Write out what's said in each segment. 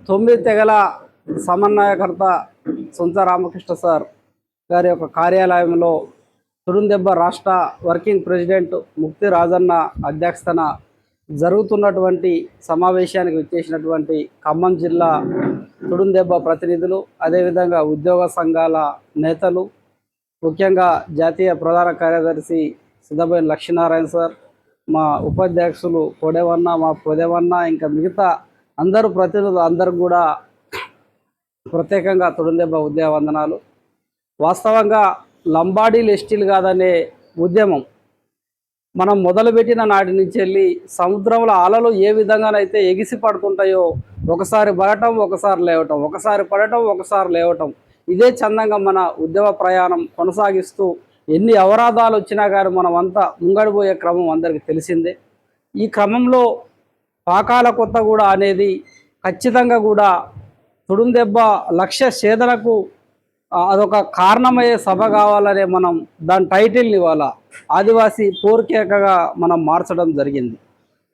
9 తెగల సమన్వయకర్త సొంత రామకృష్ణ సార్ గారి యొక్క కార్యాలయంలో తుడుందెబ్బ రాష్ట్ర వర్కింగ్ ప్రెసిడెంట్ ముక్తి రాజన్న అధ్యక్షతన జరుగుతున్నటువంటి సమావేశానికి విచ్చేసినటువంటి ఖమ్మం జిల్లా తుడుందెబ్బ ప్రతినిధులు, అదేవిధంగా ఉద్యోగ సంఘాల నేతలు, ముఖ్యంగా జాతీయ ప్రధాన కార్యదర్శి సిద్ధబోయిన లక్ష్మీనారాయణ సార్, మా ఉపాధ్యక్షులు పొడేవన్న, మా పొదేవన్న, ఇంకా మిగతా అందరూ ప్రతినిధులు అందరికి కూడా ప్రత్యేకంగా తుడుందెబ్బ ఉద్యోగ వందనాలు. వాస్తవంగా లంబాడీలు ఎస్టీలు కాదనే ఉద్యమం మనం మొదలుపెట్టిన నాటి నుంచి వెళ్ళి సముద్రంలో అలలు ఏ విధంగానైతే ఎగిసి పడుతుంటాయో, ఒకసారి పడటం, ఒకసారి లేవటం, ఒకసారి పడటం, ఒకసారి లేవటం, ఇదే చందంగా మన ఉద్యమ ప్రయాణం కొనసాగిస్తూ ఎన్ని అవరాధాలు వచ్చినా కానీ మనం అంతా ముంగడిపోయే క్రమం అందరికీ తెలిసిందే. ఈ క్రమంలో పాకాల కొత్తగూడ అనేది ఖచ్చితంగా కూడా తుడుందెబ్బ లక్ష్య ఛేదనకు అదొక కారణమయ్యే సభ కావాలనే మనం దాని టైటిల్ని ఇవాళ ఆదివాసీ పోరుకేకగా మనం మార్చడం జరిగింది.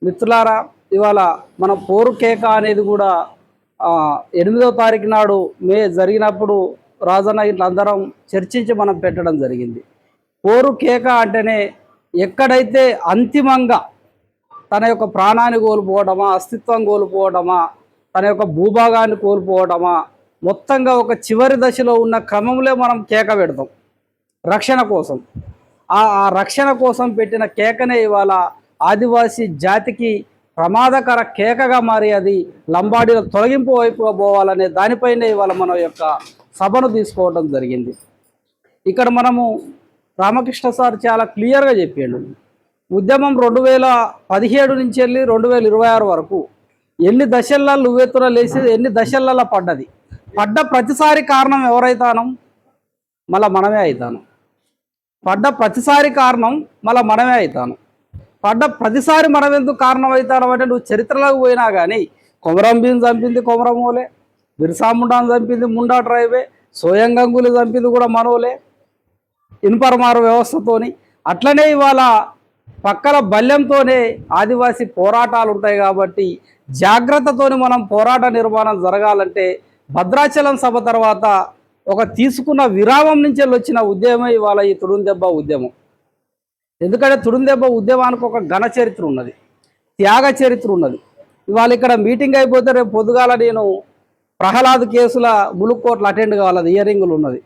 మిత్రులారా, ఇవాళ మన పోరుకేక అనేది కూడా 8వ తారీఖు నాడు మే జరిగినప్పుడు రాజన్న ఇట్లా అందరం చర్చించి మనం పెట్టడం జరిగింది. పోరుకేక అంటేనే ఎక్కడైతే అంతిమంగా తన యొక్క ప్రాణాన్ని కోల్పోవడమా, అస్తిత్వం కోల్పోవడమా, తన యొక్క భూభాగాన్ని కోల్పోవడమా, మొత్తంగా ఒక చివరి దశలో ఉన్న క్రమంలో మనం కేక పెడతాం రక్షణ కోసం. ఆ రక్షణ కోసం పెట్టిన కేకనే ఇవాళ ఆదివాసీ జాతికి ప్రమాదకర కేకగా మారి అది లంబాడీల తొలగింపు వైపుగా పోవాలనే దానిపైనే ఇవాళ మన యొక్క సభను తీసుకోవడం జరిగింది. ఇక్కడ మనము రామకృష్ణ సార్ చాలా క్లియర్గా చెప్పిండు. ఉద్యమం 2017 నుంచి వెళ్ళి 2026 వరకు ఎన్ని దశల్లో నువ్వెత్తున లేచి ఎన్ని దశలలో పడ్డ ప్రతిసారి కారణం ఎవరైతానం? మళ్ళీ మనమే అవుతాను. పడ్డ ప్రతిసారి కారణం మళ్ళీ మనమే అవుతాను. పడ్డ ప్రతిసారి మనం ఎందుకు కారణం అవుతాను అంటే, నువ్వు చరిత్రలోకి పోయినా కానీ కొమరం భీం చంపింది కొమరమోలే, బిర్సా ముండాను చంపింది ముండా ట్రైబే, సోయం గంగులు చంపింది కూడా మనోలే ఇన్పర్మారు వ్యవస్థతోని. అట్లనే ఇవాళ పక్కల బల్యంతోనే ఆదివాసీ పోరాటాలు ఉంటాయి. కాబట్టి జాగ్రత్తతోని మనం పోరాట నిర్మాణం జరగాలంటే భద్రాచలం సభ తర్వాత ఒక తీసుకున్న విరామం నుంచి వచ్చిన ఉద్యమం ఇవాళ ఈ తుడుందెబ్బ ఉద్యమం. ఎందుకంటే తుడుందెబ్బ ఉద్యమానికి ఒక ఘన చరిత్ర ఉన్నది, త్యాగ చరిత్ర ఉన్నది. ఇవాళ ఇక్కడ మీటింగ్ అయిపోతే రేపు పొద్దుగాల నేను ప్రహ్లాద్ కేసుల ములుక్కోట్లు అటెండ్ కావాలి, ఇయరింగులు ఉన్నది.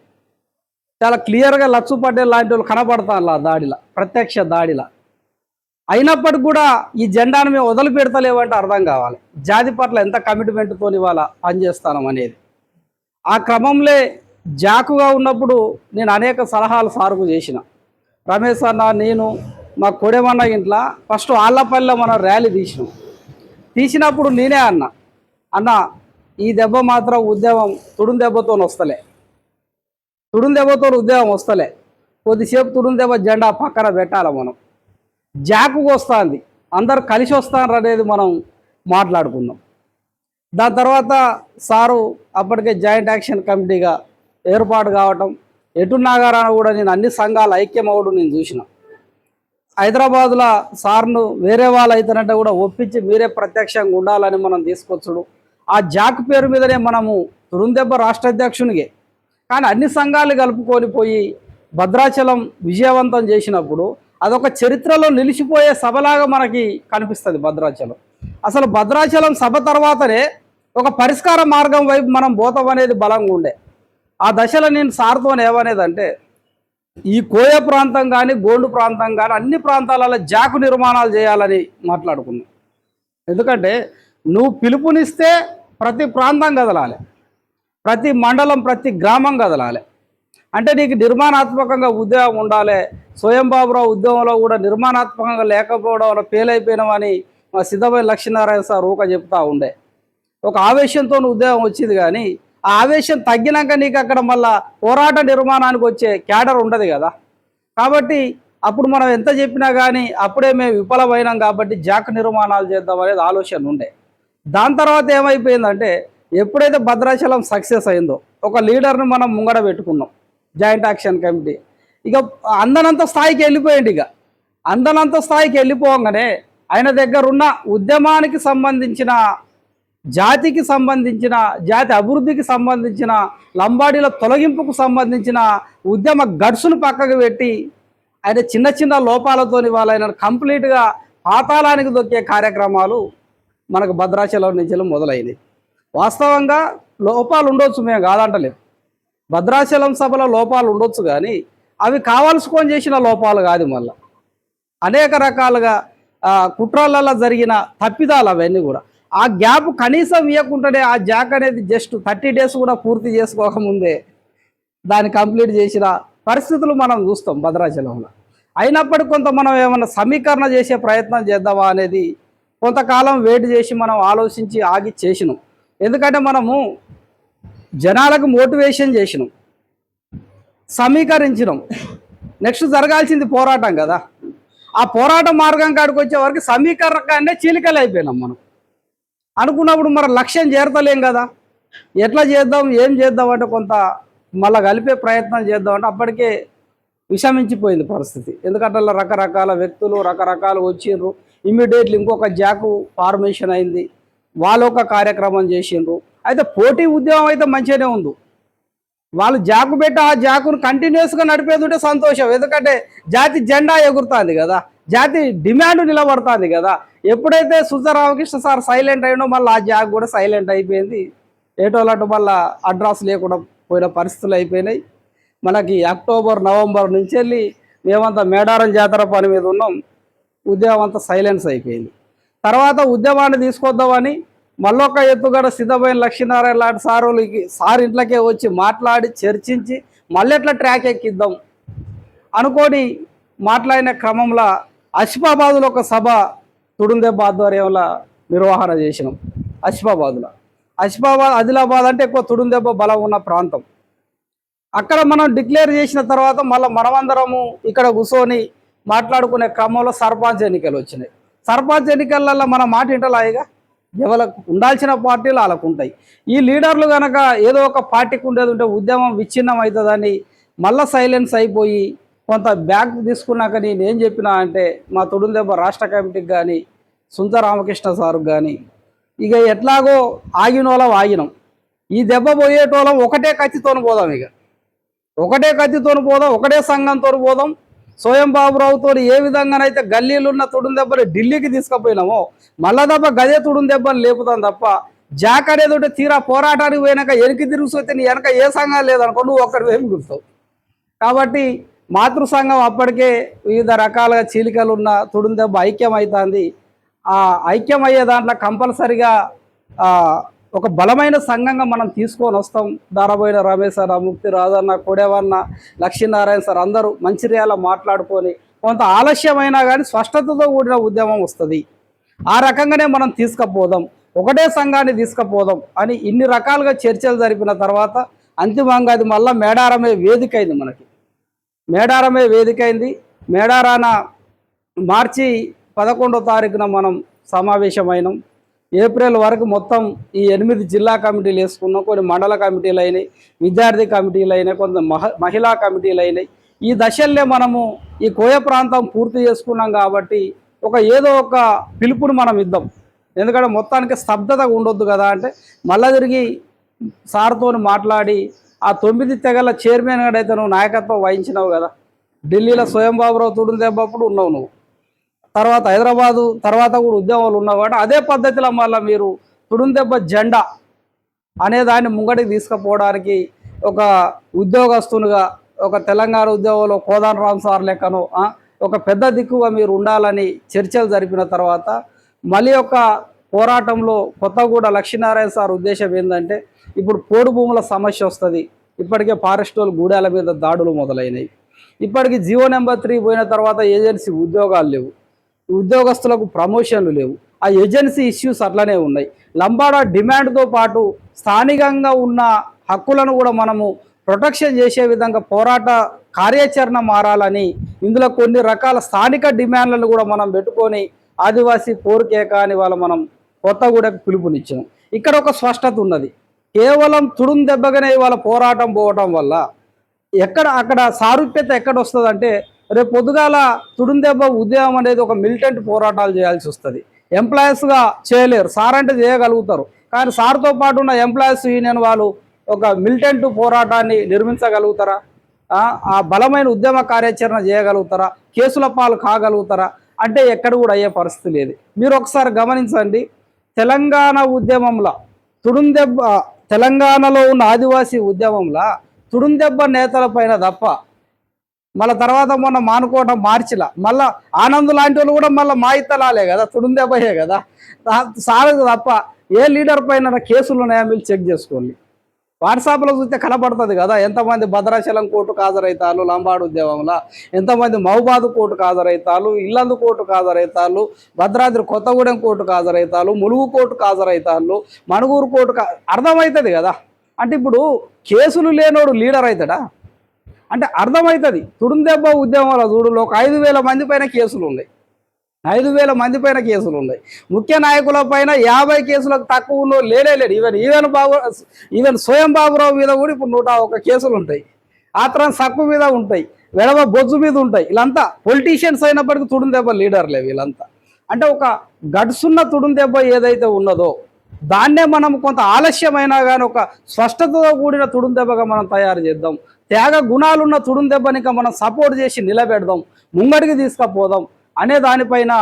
చాలా క్లియర్గా లచ్చు పటేల్ లాంటి వాళ్ళు కనపడతాను ఆ దాడిలో, ప్రత్యక్ష దాడిలో. అయినప్పటికి కూడా ఈ జెండాను మేము వదిలిపెడతలేమంటే అర్థం కావాలి జాతి పట్ల ఎంత కమిట్మెంట్తో ఇవాళ పనిచేస్తాం అనేది. ఆ క్రమంలో జాకుగా ఉన్నప్పుడు నేను అనేక సలహాలు సార్కు చేసిన. రమేష్ అన్న, నేను, మా కొడేమన్న ఇంట్లో ఫస్ట్ ఆళ్ళపల్లిలో మనం ర్యాలీ తీసినప్పుడు నేనే అన్న ఈ దెబ్బ మాత్రం ఉద్యమం తుడుందెబ్బతో వస్తలే, తుడుందెబ్బతో ఉద్యమం వస్తలే, కొద్దిసేపు తుడుందెబ్బ జెండా పక్కన పెట్టాలి, మనం జాకుకు వస్తుంది, అందరు కలిసి వస్తారు అనేది మనం మాట్లాడుకుందాం. దాని తర్వాత సారు అప్పటికే జాయింట్ యాక్షన్ కమిటీగా ఏర్పాటు కావటం, ఎటున్నాగారాన కూడా నేను అన్ని సంఘాలు ఐక్యమవడం నేను చూసిన. హైదరాబాదులో సార్ను వేరే వాళ్ళు అయితేనంటే కూడా ఒప్పించి మీరే ప్రత్యక్షంగా ఉండాలని మనం తీసుకొచ్చుడు. ఆ జాక్ పేరు మీదనే మనము తుడుందెబ్బ రాష్ట్ర అధ్యక్షునిగే, కానీ అన్ని సంఘాలు కలుపుకొని పోయి భద్రాచలం విజయవంతం చేసినప్పుడు అదొక చరిత్రలో నిలిచిపోయే సభలాగా మనకి కనిపిస్తుంది భద్రాచలం. అసలు భద్రాచలం సభ తర్వాతనే ఒక పరిష్కార మార్గం వైపు మనం పోతాం అనేది బలంగా ఉండే. ఆ దశలో నేను సార్తో ఏమనేదంటే, ఈ కోయ ప్రాంతం కానీ గోండు ప్రాంతం కానీ అన్ని ప్రాంతాలలో జాకు నిర్మాణాలు చేయాలని మాట్లాడుకున్నాం. ఎందుకంటే నువ్వు పిలుపునిస్తే ప్రతి ప్రాంతం కదలాలి, ప్రతి మండలం ప్రతి గ్రామం కదలాలి. అంటే నీకు నిర్మాణాత్మకంగా ఉద్యోగం ఉండాలి. స్వయం బాబురావు ఉద్యమంలో కూడా నిర్మాణాత్మకంగా లేకపోవడం వల్ల ఫెయిల్ అయిపోయినామని మా సిద్ధబోయిన లక్ష్మీనారాయణ సార్ ఊక చెప్తా ఉండే. ఒక ఆవేశంతో ఉద్యోగం వచ్చింది, కానీ ఆ ఆవేశం తగ్గినాక నీకు అక్కడ మళ్ళా పోరాట నిర్మాణానికి వచ్చే క్యాడర్ ఉండదు కదా. కాబట్టి అప్పుడు మనం ఎంత చెప్పినా కానీ అప్పుడే మేము విఫలమైనాం. కాబట్టి జాక్ నిర్మాణాలు చేద్దాం అనేది ఆలోచన ఉండే. దాని తర్వాత ఏమైపోయిందంటే, ఎప్పుడైతే భద్రాచలం సక్సెస్ అయిందో ఒక లీడర్ని మనం ముంగడ పెట్టుకున్నాం, జాయింట్ యాక్షన్ కమిటీ. ఇక అందనంత స్థాయికి వెళ్ళిపోయింది. ఇక అందనంత స్థాయికి వెళ్ళిపోగానే ఆయన దగ్గర ఉన్న ఉద్యమానికి సంబంధించిన జాతికి సంబంధించిన, జాతి అభివృద్ధికి సంబంధించిన, లంబాడీల తొలగింపుకు సంబంధించిన ఉద్యమ గడుసును పక్కకు పెట్టి ఆయన చిన్న చిన్న లోపాలతోని వాళ్ళ కంప్లీట్గా పాతాళానికి దొక్కే కార్యక్రమాలు మనకు భద్రాచలం నుంచి మొదలైనవి. వాస్తవంగా లోపాలు ఉండొచ్చు, మేము కాదంటలేము. భద్రాచలం సభలో లోపాలు ఉండొచ్చు, కానీ అవి కావాల్సుకొని చేసిన లోపాలు కాదు. మళ్ళీ అనేక రకాలుగా కుట్రలలో జరిగిన తప్పిదాలు అవన్నీ కూడా. ఆ గ్యాప్ కనీసం ఇవ్వకుండానే ఆ జాక్ అనేది జస్ట్ 30 days కూడా పూర్తి చేసుకోకముందే దాన్ని కంప్లీట్ చేసిన పరిస్థితులు మనం చూస్తాం భద్రాచలంలో. అయినప్పటికీ కొంత మనం ఏమన్నా సమీకరణ చేసే ప్రయత్నం చేద్దామా అనేది కొంతకాలం వెయిట్ చేసి మనం ఆలోచించి ఆగి చేసినాం. ఎందుకంటే మనము జనాలకు మోటివేషన్ చేసినాం, సమీకరించినాం. నెక్స్ట్ జరగాల్సింది పోరాటం కదా. ఆ పోరాట మార్గం కాడికి వచ్చే వరకు సమీకరణకాన్నే చీలికలు అయిపోయినాం. మనం అనుకున్నప్పుడు మరి లక్ష్యం చేరతలేం కదా. ఎట్లా చేద్దాం, ఏం చేద్దాం అంటే కొంత మళ్ళీ కలిపే ప్రయత్నం చేద్దామంటే అప్పటికే విషమించిపోయింది పరిస్థితి. ఎందుకంటే అలా రకరకాల వ్యక్తులు రకరకాలు వచ్చిండ్రు. ఇమ్మీడియట్లీ ఇంకొక జాకు ఫార్మేషన్ అయింది, వాళ్ళు ఒక కార్యక్రమం చేసిండ్రు. అయితే పోటీ ఉద్యమం అయితే మంచిగానే ఉంది. వాళ్ళు జాకు పెట్టి ఆ జాకును కంటిన్యూస్గా నడిపేది ఉంటే సంతోషం. ఎందుకంటే జాతి జెండా ఎగురుతుంది కదా, జాతి డిమాండ్ నిలబడుతుంది కదా. ఎప్పుడైతే సుజ రామకృష్ణ సార్ సైలెంట్ అయినో మళ్ళీ ఆ జాక్ కూడా సైలెంట్ అయిపోయింది. ఏటోలట్టు మళ్ళీ అడ్రస్ లేకుండా పోయిన పరిస్థితులు అయిపోయినాయి. మనకి అక్టోబర్ నవంబర్ నుంచి వెళ్ళి మేమంతా మేడారం జాతర పని మీద ఉన్నాం. ఉద్యమం అంతా సైలెన్స్ అయిపోయింది. తర్వాత ఉద్యమాన్ని తీసుకొద్దామని మళ్ళొక ఎత్తుగడ సిద్ధమైన లక్ష్మీనారాయణ లాంటి సార్ ఇంట్లోకే వచ్చి మాట్లాడి చర్చించి మళ్ళీ ఎట్లా ట్రాక్ ఎక్కిద్దాం అనుకొని మాట్లాడిన క్రమంలో ఆసిఫాబాద్లో ఒక సభ తుడుందెబ్బ ఆధ్వర్యంలో నిర్వహణ చేసినాం. ఆసిఫాబాద్లో, ఆసిఫాబాద్ ఆదిలాబాద్ అంటే ఎక్కువ తుడుందెబ్బ బలం ఉన్న ప్రాంతం. అక్కడ మనం డిక్లేర్ చేసిన తర్వాత మళ్ళీ మనమందరము ఇక్కడ కూర్చొని మాట్లాడుకునే క్రమంలో సర్పంచ్ ఎన్నికలు వచ్చినాయి. సర్పంచ్ ఎన్నికలలో మన మాట ఇంటలాయిగా ఎవరికి ఉండాల్సిన పార్టీలు వాళ్ళకు ఉంటాయి. ఈ లీడర్లు కనుక ఏదో ఒక పార్టీకి ఉండేది ఉంటే ఉద్యమం విచ్ఛిన్నం అవుతుందని మళ్ళీ సైలెన్స్ అయిపోయి కొంత బ్యాక్ తీసుకున్నాక నేను ఏం చెప్పినా అంటే మా తుడుందెబ్బ రాష్ట్ర కమిటీకి కానీ సుంత రామకృష్ణ సార్కి కానీ ఇక ఎట్లాగో ఆగినోళ్ళం ఆగినాం. ఈ దెబ్బ పోయేటోళ్ళం ఒకటే కత్తితోని పోదాం, ఇక ఒకటే కత్తితోని పోదాం, ఒకటే సంఘంతో పోదాం. స్వయం బాబురావుతో ఏ విధంగానైతే గల్లీలున్న తుడుందెబ్బని ఢిల్లీకి తీసుకుపోయినామో మళ్ళా తప్ప గదే తుడుందెబ్బని లేపుతాం తప్ప జాక్ అనేది ఒకటి తీరా పోరాటానికి పోయినాక వెనక్కి తిరుగుతే నీ వెనక ఏ సంఘం లేదనుకో నువ్వు ఒక్కడి వేమి గుర్తావు. కాబట్టి మాతృ సంఘం అప్పటికే వివిధ రకాలుగా చీలికలున్న తుడుందెబ్బ ఐక్యం అవుతుంది. ఆ ఐక్యం అయ్యే దాంట్లో కంపల్సరిగా ఒక బలమైన సంఘంగా మనం తీసుకొని వస్తాం. దారబోయిన రమేష్ అన్న, ముక్తి రాజన్న, కొడేవన్న, లక్ష్మీనారాయణ సార్ అందరూ మంచిర్యాల మాట్లాడుకొని కొంత ఆలస్యమైనా కానీ స్పష్టతతో కూడిన ఉద్యమం వస్తుంది. ఆ రకంగానే మనం తీసుకుపోదాం, ఒకటే సంఘాన్ని తీసుకుపోదాం అని ఇన్ని రకాలుగా చర్చలు జరిపిన తర్వాత అంతిమంగా అది మళ్ళీ మేడారమే వేదిక అయింది. మనకి మేడారమే వేదిక అయింది. మేడారాన మార్చి 11వ తారీఖున మనం సమావేశమైనాం. ఏప్రిల్ వరకు మొత్తం ఈ 8 జిల్లా కమిటీలు వేసుకున్నాం. కొన్ని మండల కమిటీలు అయినాయి, విద్యార్థి కమిటీలు అయినాయి, కొంత మహిళా కమిటీలు అయినాయి. ఈ దశల్లో మనము ఈ కోయ ప్రాంతం పూర్తి చేసుకున్నాం కాబట్టి ఏదో ఒక పిలుపుని మనం ఇద్దాం. ఎందుకంటే మొత్తానికి స్తబ్దత ఉండొద్దు కదా. అంటే మళ్ళీ తిరిగి సార్తో మాట్లాడి ఆ 9 తెగల చైర్మన్ అయితే నువ్వు నాయకత్వం వహించినావు కదా, ఢిల్లీలో స్వయం బాబురావు తుడుందెబ్బప్పుడు ఉన్నావు నువ్వు, తర్వాత హైదరాబాదు తర్వాత కూడా ఉద్యమాలు ఉన్నావు కాబట్టి అదే పద్ధతిలో మళ్ళీ మీరు తుడుందెబ్బ జెండా అనే దాన్ని ముంగడికి తీసుకుపోవడానికి ఒక ఉద్యోగస్తునిగా ఒక తెలంగాణ ఉద్యోగంలో కోదాన రామ్ సార్ లెక్కను ఒక పెద్ద దిక్కుగా మీరు ఉండాలని చర్చలు జరిపిన తర్వాత మళ్ళీ ఒక పోరాటంలో కొత్తగూడ లక్ష్మీనారాయణ సార్ ఉద్దేశం ఏంటంటే ఇప్పుడు పోడు భూముల సమస్య వస్తుంది. ఇప్పటికే ఫారెస్ట్ వాళ్ళు గూడాల మీద దాడులు మొదలైనవి. ఇప్పటికి జీవో నెంబర్ 3 పోయిన తర్వాత ఏజెన్సీ ఉద్యోగాలు లేవు, ఉద్యోగస్తులకు ప్రమోషన్లు లేవు. ఆ ఏజెన్సీ ఇష్యూస్ అట్లనే ఉన్నాయి. లంబాడా డిమాండ్తో పాటు స్థానికంగా ఉన్న హక్కులను కూడా మనము ప్రొటెక్షన్ చేసే విధంగా పోరాట కార్యాచరణ మారాలని ఇందులో కొన్ని రకాల స్థానిక డిమాండ్లను కూడా మనం పెట్టుకొని ఆదివాసీ కోరికేక అని మనం కొత్తగూడకు పిలుపునిచ్చాం. ఇక్కడ ఒక స్పష్టత ఉన్నది. కేవలం తుడుందెబ్బగానే వాళ్ళ పోరాటం పోవటం వల్ల అక్కడ సారూప్యత ఎక్కడ వస్తుందంటే రేపు పొద్దుగాల తుడుందెబ్బ ఉద్యమం అనేది ఒక మిలిటెంట్ పోరాటాలు చేయాల్సి వస్తుంది. ఎంప్లాయీస్గా చేయలేరు, సార్ అంటే చేయగలుగుతారు కానీ సార్తో పాటు ఉన్న ఎంప్లాయీస్ యూనియన్ వాళ్ళు ఒక మిలిటెంట్ పోరాటాన్ని నిర్మించగలుగుతారా? ఆ బలమైన ఉద్యమ కార్యాచరణ చేయగలుగుతారా? కేసుల పాలు కాగలుగుతారా? అంటే ఎక్కడ కూడా అయ్యే పరిస్థితి లేదు. మీరు ఒకసారి గమనించండి, తెలంగాణ ఉద్యమంలో తుడుందెబ్బ, తెలంగాణలో ఉన్న ఆదివాసీ ఉద్యమంలో తుడుందెబ్బ నేతల పైన తప్ప, మళ్ళీ తర్వాత మొన్న మానుకోవడం మార్చిలా మళ్ళీ ఆనంద్ లాంటి వాళ్ళు కూడా మళ్ళీ మా ఇత్తలాలే కదా, తుడుందెబ్బయే కదా. సారదు తప్ప ఏ లీడర్ పైన కేసులు ఉన్నాయో మీరు చెక్ చేసుకోండి. వాట్సాప్లో చూస్తే కనపడుతుంది కదా, ఎంతమంది భద్రాచలం కోర్టుకు హాజరవుతారు లంబాడు ఉద్యమంలో, ఎంతమంది మహబాద్ కోర్టుకు హాజరవుతారు, ఇల్లందు కోర్టుకు హాజరవుతారు, భద్రాద్రి కొత్తగూడెం కోర్టుకు హాజరవుతారు, ములుగు కోర్టుకు హాజరవుతారు, మణుగూరు కోర్టుకు. అర్థమవుతుంది కదా. అంటే ఇప్పుడు కేసులు లేనోడు లీడర్ అవుతాడా? అంటే అర్థమవుతుంది. తుడుందెబ్బ ఉద్యమంలో చూడు, ఒక 5,000 మంది పైన కేసులు ఉన్నాయి, 5,000 మంది పైన కేసులు ఉన్నాయి. ముఖ్య నాయకుల పైన 50 కేసులకు తక్కువ లేనేలేడు. ఈవెన్ స్వయం బాబురావు మీద కూడా ఇప్పుడు 101 కేసులు ఉంటాయి. ఆత్రం సక్కు మీద ఉంటాయి, వెడవ బొజ్జు మీద ఉంటాయి. వీళ్ళంతా పొలిటీషియన్స్ అయినప్పటికీ తుడుందెబ్బ లీడర్లే వీళ్ళంతా. అంటే ఒక గడుసున్న తుడుందెబ్బ ఏదైతే ఉన్నదో దాన్నే మనం కొంత ఆలస్యమైనా కానీ ఒక స్పష్టతతో కూడిన తుడుందెబ్బగా మనం తయారు చేద్దాం. త్యాగ గుణాలున్న తుడుందెబ్బని ఇంకా మనం సపోర్ట్ చేసి నిలబెడదాం, ముంగడికి తీసుకుపోదాం అనే దానిపైన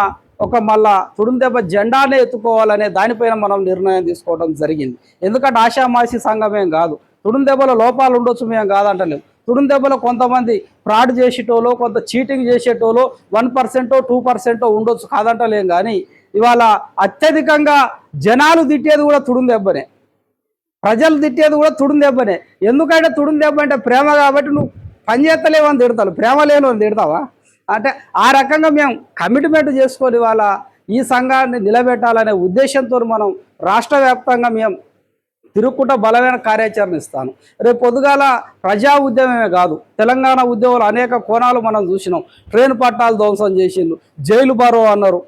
ఒక మళ్ళా తుడుందెబ్బ జెండానే ఎత్తుకోవాలనే దానిపైన మనం నిర్ణయం తీసుకోవడం జరిగింది. ఎందుకంటే ఆషామాషి సంఘమేం కాదు, తుడుందెబ్బలో లోపాలు ఉండొచ్చు మేము కాదంటలేము. తుడుందెబ్బలో కొంతమంది ఫ్రాడ్ చేసేటోలో, కొంత చీటింగ్ చేసేటోలో 1% 2% ఉండొచ్చు కాదంటలేం. కానీ ఇవాళ అత్యధికంగా జనాలు తిట్టేది కూడా తుడుందెబ్బనే, ప్రజలు తిట్టేది కూడా తుడుందెబ్బనే. ఎందుకంటే తుడుందెబ్బ అంటే ప్రేమ కాబట్టి నువ్వు పని చేస్తలేవని తిడతావు, ప్రేమ లేను అని తిడతావా? అంటే ఆ రకంగా మేము కమిట్మెంట్ చేసుకొని ఇవాళ ఈ సంఘాన్ని నిలబెట్టాలనే ఉద్దేశంతో మనం రాష్ట్ర వ్యాప్తంగా మేము తిరుగుకుంటా బలమైన కార్యాచరణ ఇస్తాను. రేపు పొద్దుగాల ప్రజా ఉద్యమమే కాదు, తెలంగాణ ఉద్యమంలో అనేక కోణాలు మనం చూసినాం. ట్రైన్ పట్టాలు ధ్వంసం చేసిండ్రు, జైలు బరో అన్నారు,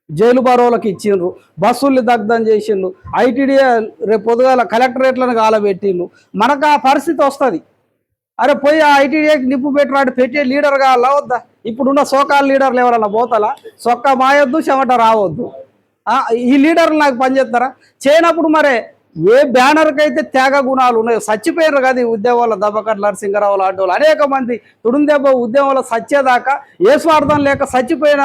జైలు బరోలకు ఇచ్చిండ్రు, బస్సుల్ని దగ్ధం చేసిండ్రు, ఐటీడీఏ రేపు పొద్దుగాల కలెక్టరేట్లను కాలబెట్టిండ్రు. మనకు ఆ పరిస్థితి వస్తుంది. అరే పోయి ఆ ఐటీడీఏకి నిప్పు పెట్టరాడు, పెట్టే లీడర్ కావాలా వద్దా? ఇప్పుడున్న సోకాల్ లీడర్లు ఎవరన్నా పోతాలా? సొక్క మాయొద్దు, చెమట రావద్దు. ఈ లీడర్లు నాకు పనిచేస్తారా? చేయనప్పుడు మరే ఏ బ్యానర్కి అయితే త్యాగ గుణాలు ఉన్నాయో, చచ్చిపోయారు కదా ఈ ఉద్యమంలో దెబ్బకట్ల నరసింగరావు లాంటి వాళ్ళు అనేక మంది తుడుందెబ్బ ఉద్యమంలో సచ్చేదాకా ఏ స్వార్థం లేక చచ్చిపోయిన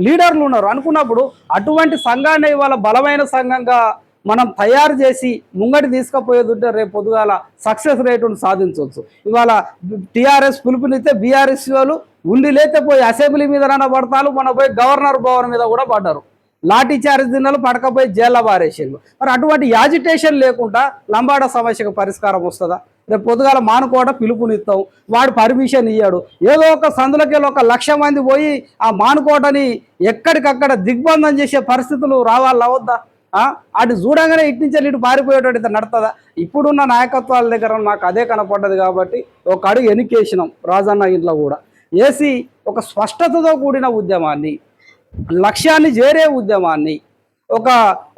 లీడర్లు ఉన్నారు. అనుకున్నప్పుడు అటువంటి సంఘాన్ని ఇవాళ బలమైన సంఘంగా మనం తయారు చేసి ముంగడి తీసుకుపోయేది ఉంటే రేపు పొద్దుగాల సక్సెస్ రేటును సాధించవచ్చు. ఇవాళ టీఆర్ఎస్ పిలుపునిస్తే బీఆర్ఎస్ వాళ్ళు ఉండి లేతే పోయి అసెంబ్లీ మీద పడతారు, మన పోయి గవర్నర్ భవన్ మీద కూడా పడ్డారు, లాఠీ చార్జ్ దినాలు పడకపోయి జైల్లో బారేసిండ్రు. మరి అటువంటి యాజిటేషన్ లేకుండా లంబాడ సమస్యకు పరిష్కారం వస్తుందా? రేపు పొద్దుగాల మానుకోట పిలుపునిస్తాం, వాడు పర్మిషన్ ఇయ్యాడు, ఏదో ఒక సందులకెళ్ళి 1,00,000 మంది పోయి ఆ మానుకోటని ఎక్కడికక్కడ దిగ్బంధం చేసే పరిస్థితులు రావాలా వద్దా? అటు చూడంగానే ఇటు నుంచి ఇటు పారిపోయేటట్టు నడుతుందా? ఇప్పుడున్న నాయకత్వాల దగ్గర మాకు అదే కనపడ్డది కాబట్టి ఒక అడుగు ఎన్నికేసినాం రాజన్న ఇంట్లో కూడా వేసి ఒక స్పష్టతతో కూడిన ఉద్యమాన్ని, లక్ష్యాన్ని చేరే ఉద్యమాన్ని, ఒక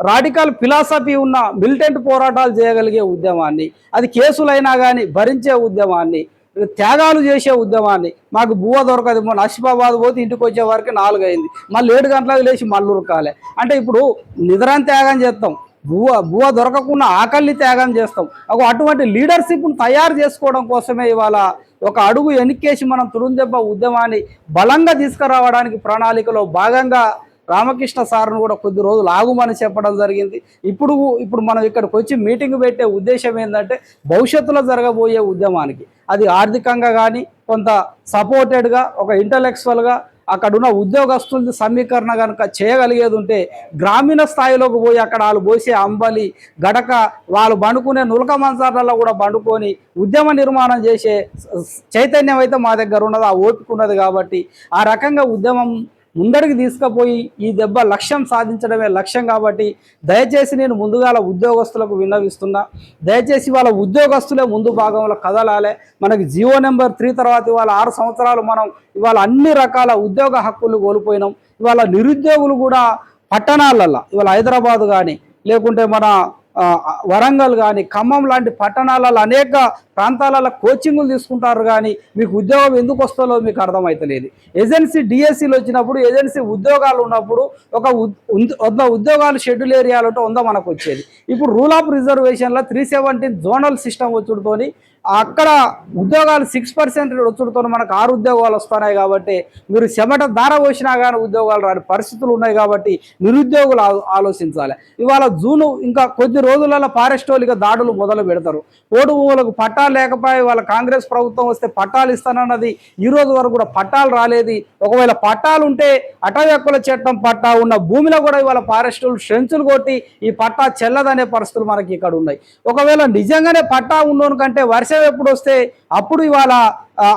రాడికల్ ఫిలాసఫీ ఉన్న మిలిటెంట్ పోరాటాలు చేయగలిగే ఉద్యమాన్ని, అది కేసులైనా కానీ భరించే ఉద్యమాన్ని, త్యాగాలు చేసే ఉద్యమాన్ని. మాకు బువ్వ దొరకదు, మొన్న ఆసిఫాబాద్ పోతే ఇంటికి వచ్చే వరకు 4 అయింది, మళ్ళీ 7 గంటలకు లేచి మళ్ళీ ఉరకాలి. అంటే ఇప్పుడు నిద్రాన్ని త్యాగం చేస్తాం, బువ్వ దొరకకుండా ఆకలిని త్యాగం చేస్తాం. అటువంటి లీడర్షిప్ను తయారు చేసుకోవడం కోసమే ఇవాళ ఒక అడుగు ఎన్నికేసి మనం తుడుందెబ్బ ఉద్యమాన్ని బలంగా తీసుకురావడానికి ప్రణాళికలో భాగంగా రామకృష్ణ సార్ను కూడా కొద్ది రోజులు ఆగుమని చెప్పడం జరిగింది. ఇప్పుడు మనం ఇక్కడికి వచ్చి మీటింగ్ పెట్టే ఉద్దేశం ఏంటంటే భవిష్యత్తులో జరగబోయే ఉద్యమానికి అది ఆర్థికంగా కానీ కొంత సపోర్టెడ్గా ఒక ఇంటలెక్చువల్గా అక్కడున్న ఉద్యోగస్తులది సమీకరణ కనుక చేయగలిగేది ఉంటే గ్రామీణ స్థాయిలోకి పోయి అక్కడ వాళ్ళు పోసే అంబలి గడక వాళ్ళు బండుకునే నులక మంచాలలో కూడా బండుకొని ఉద్యమ నిర్మాణం చేసే చైతన్యం అయితే మా దగ్గర ఉన్నది, ఆ ఓపిక ఉన్నది. కాబట్టి ఆ రకంగా ఉద్యమం ముందడికి తీసుకుపోయి ఈ దెబ్బ లక్ష్యం సాధించడమే లక్ష్యం. కాబట్టి దయచేసి నేను ముందుగాల ఉద్యోగస్తులకు విన్నవిస్తున్నా, దయచేసి వాళ్ళ ఉద్యోగస్తులే ముందు భాగంలో కదలాలే. మనకి జీవో నెంబర్ 3 తర్వాత ఇవాళ 6 సంవత్సరాలు మనం ఇవాళ అన్ని రకాల ఉద్యోగ హక్కులు కోల్పోయినాం. ఇవాళ నిరుద్యోగులు కూడా పట్టణాలల్లో ఇవాళ హైదరాబాద్ కానీ లేకుంటే మన వరంగల్ కానీ ఖమ్మం లాంటి పట్టణాలలో అనేక ప్రాంతాలలో కోచింగ్లు తీసుకుంటారు కానీ మీకు ఉద్యోగం ఎందుకు వస్తుందో మీకు అర్థమవుతలేదు. ఏజెన్సీ డిఎస్సీలు వచ్చినప్పుడు ఏజెన్సీ ఉద్యోగాలు ఉన్నప్పుడు ఒక 100 ఉద్యోగాలు షెడ్యూల్ ఏరియాలో 100 మనకు వచ్చేది. ఇప్పుడు రూల్ ఆఫ్ రిజర్వేషన్లో 317 జోనల్ సిస్టమ్ వచ్చుడుతోని అక్కడ ఉద్యోగాలు 6% వచ్చుడుతో మనకు 6 ఉద్యోగాలు వస్తున్నాయి. కాబట్టి మీరు చెమట ధార పోసినా కానీ ఉద్యోగాలు రాని పరిస్థితులు ఉన్నాయి. కాబట్టి నిరుద్యోగులు ఆలోచించాలి. ఇవాళ జూను ఇంకా కొద్ది రోజులలో ఫారెస్ట్ వాళ్ళకి దాడులు మొదలు పెడతారు. పోడు భూములకు పట్టాలు లేకపోయి వాళ్ళ కాంగ్రెస్ ప్రభుత్వం వస్తే పట్టాలు ఇస్తానన్నది ఈ రోజు వరకు కూడా పట్టాలు రాలేదు. ఒకవేళ పట్టాలు ఉంటే అటవీ హక్కుల చట్టం పట్టా ఉన్న భూమిలో కూడా ఇవాళ ఫారెస్ట్ వాళ్ళు స్ట్రెంచులు కొట్టి ఈ పట్టా చెల్లదనే పరిస్థితులు మనకి ఇక్కడ ఉన్నాయి. ఒకవేళ నిజంగానే పట్టా ఉన్నోని కంటే వర్షం ఎప్పుడు వస్తే అప్పుడు ఇవాళ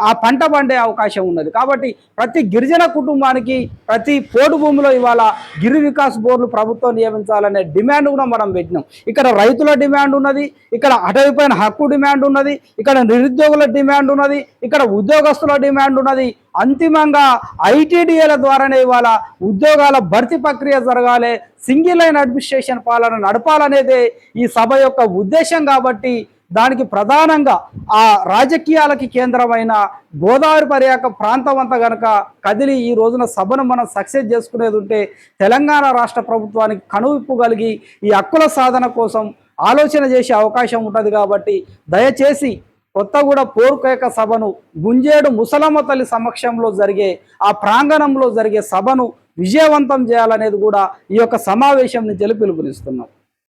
ఆ పంట పండే అవకాశం ఉన్నది. కాబట్టి ప్రతి గిరిజన కుటుంబానికి ప్రతి పోడు భూమిలో ఇవాళ గిరి వికాస్ బోర్డులు ప్రభుత్వం నియమించాలనే డిమాండ్ కూడా మనం పెట్టినాం. ఇక్కడ రైతుల డిమాండ్ ఉన్నది, ఇక్కడ అటవీ పైన హక్కు డిమాండ్ ఉన్నది, ఇక్కడ నిరుద్యోగుల డిమాండ్ ఉన్నది, ఇక్కడ ఉద్యోగస్తుల డిమాండ్ ఉన్నది. అంతిమంగా ఐటీడీఏల ద్వారానే ఇవాళ ఉద్యోగాల భర్తీ ప్రక్రియ జరగాలి, సింగిల్ లైన్ అడ్మినిస్ట్రేషన్ పాలన నడపాలనేదే ఈ సభ యొక్క ఉద్దేశం. కాబట్టి దానికి ప్రధానంగా ఆ రాజకీయాలకి కేంద్రమైన గోదావరి పర్యాక ప్రాంతం అంతా కనుక కదిలి ఈ రోజున సభను మనం సక్సెస్ చేసుకునేది ఉంటే తెలంగాణ రాష్ట్ర ప్రభుత్వానికి కనువిప్పు కలిగి ఈ హక్కుల సాధన కోసం ఆలోచన చేసే అవకాశం ఉంటుంది. కాబట్టి దయచేసి కొత్తగూడ పోరుకేక సభను గుంజేడు ముసలమ్మ తల్లి సమక్షంలో జరిగే ఆ ప్రాంగణంలో జరిగే సభను విజయవంతం చేయాలనేది కూడా ఈ యొక్క సమావేశం నుంచి పిలుపునిస్తున్నాం.